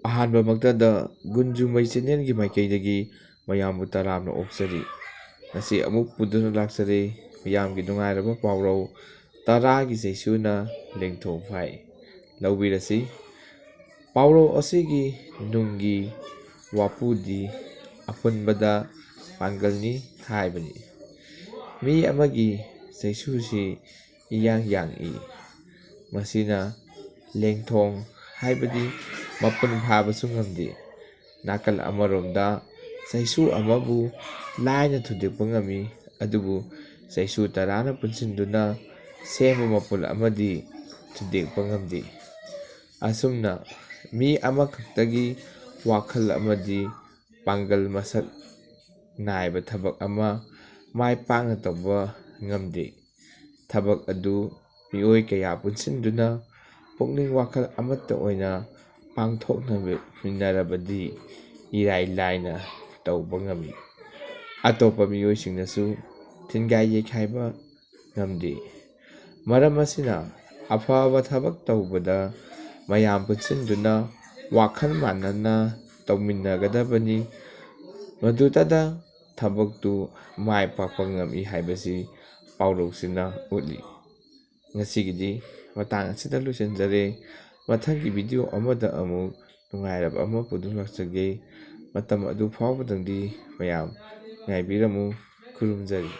ꯑꯍꯥꯟꯕꯃꯛꯇꯗ ꯒꯨꯟꯖꯨꯃꯩ ꯆꯦꯅꯦꯜꯒꯤ ꯃꯥꯏꯀꯩꯗꯒꯤ ꯃꯌꯥꯝꯕꯨ ꯇꯔꯥꯝꯅ ꯑꯣꯛꯆꯔꯤ꯫ ꯉꯁꯤ ꯑꯃꯨꯛ ꯄꯨꯗꯨꯅ ꯂꯥꯛꯆꯔꯦ ꯃꯤꯌꯥꯝꯒꯤ ꯅꯨꯡꯉꯥꯏꯔꯕ ꯄꯥꯎꯔꯧ ꯇꯔꯥꯒꯤ ꯆꯩꯁꯨꯅ ꯂꯦꯡꯊꯣꯡ ꯐꯥꯏ꯫ ꯂꯧꯕꯤꯔꯁꯤ꯫ ꯄꯥꯎꯔꯧ ꯑꯁꯤꯒꯤ ꯅꯨꯡꯒꯤ ꯋꯥꯄꯨꯗꯤ ꯑꯄꯨꯟꯕꯗ ꯄꯥꯡꯒꯜꯅꯤ ꯍꯥꯏꯕꯅꯤ꯫ ꯃꯤ ꯑꯃꯒꯤ ꯆꯩꯁꯨꯁꯤ ꯏꯌꯥꯡ ꯌꯥꯡꯏ꯫ ꯃꯁꯤꯅ ꯂꯦꯡꯊꯣꯡ ꯍꯥꯏꯕꯗꯤ ꯃꯄꯨꯟ ꯐꯥꯕꯁꯨ ꯉꯝꯗꯦ꯫ ꯅꯥꯀꯜ ꯑꯃꯔꯣꯝꯗ ꯆꯩꯁꯨ ꯑꯃꯕꯨ ꯂꯥꯏꯅ ꯊꯨꯗꯦꯛꯄ ꯉꯝꯃꯤ, ꯑꯗꯨꯕꯨ ꯆꯩꯁꯨ ꯇꯔꯥꯅ ꯄꯨꯟꯁꯤꯟꯗꯨꯅ ꯁꯦꯝꯕ ꯃꯄꯨꯟ ꯑꯃꯗꯤ ꯊꯨꯗꯦꯛꯄ ꯉꯝꯗꯦ꯫ ꯑꯁꯨꯝꯅ ꯃꯤ ꯑꯃꯈꯛꯇꯒꯤ ꯋꯥꯈꯜ ꯑꯃꯗꯤ ꯄꯥꯡꯒꯜ ꯃꯁꯛ ꯅꯥꯏꯕ ꯊꯕꯛ ꯑꯃ ꯃꯥꯏ ꯄꯥꯛꯅ ꯇꯧꯕ ꯉꯝꯗꯦ꯫ ꯊꯕꯛ ꯑꯗꯨ ꯃꯤꯑꯣꯏ ꯀꯌꯥ ꯄꯨꯟꯁꯤꯟꯗꯨꯅ ꯄꯨꯛꯅꯤꯡ ꯋꯥꯈꯜ ꯑꯃꯠꯇ ꯑꯣꯏꯅ ꯄꯥꯡꯊꯣꯛꯃꯤꯟꯅꯔꯕꯗꯤ ꯏꯔꯥꯏ ꯂꯥꯏꯅ ꯇꯧꯕ ꯉꯝꯃꯤ꯫ ꯑꯇꯣꯞꯄ ꯃꯤꯑꯣꯏꯁꯤꯡꯅꯁꯨ ꯊꯤꯟꯒꯥꯏ ꯌꯩꯈꯥꯏꯕ ꯉꯝꯗꯦ꯫ ꯃꯔꯝ ꯑꯁꯤꯅ ꯑꯐꯕ ꯊꯕꯛ ꯇꯧꯕꯗ ꯃꯌꯥꯝ ꯄꯨꯟꯁꯤꯟꯗꯨꯅ ꯋꯥꯈꯜ ꯃꯥꯟꯅꯅ ꯇꯧꯃꯤꯟꯅꯒꯗꯕꯅꯤ, ꯃꯗꯨꯇꯗ ꯊꯕꯛꯇꯨ ꯃꯥꯏ ꯄꯥꯛꯄ ꯉꯝꯃꯤ ꯍꯥꯏꯕꯁꯤ ꯄꯥꯎꯔꯧꯁꯤꯅ ꯎꯠꯂꯤ꯫ ꯉꯁꯤꯒꯤꯗꯤ ꯃꯇꯥꯡ ꯑꯁꯤꯗ ꯂꯣꯏꯁꯤꯟꯖꯔꯦ꯫ ꯃꯊꯪꯒꯤ ꯚꯤꯗꯤꯑꯣ ꯑꯃꯗ ꯑꯃꯨꯛ ꯅꯨꯡꯉꯥꯏꯔꯕ ꯑꯃ ꯄꯨꯗꯨꯅ ꯂꯥꯛꯆꯒꯦ꯫ ꯃꯇꯝ ꯑꯗꯨ ꯐꯥꯎꯕꯗꯪꯗꯤ ꯃꯌꯥꯝ ꯉꯥꯏꯕꯤꯔꯝꯃꯨ꯫ ꯈꯨꯔꯨꯝꯖꯔꯤ꯫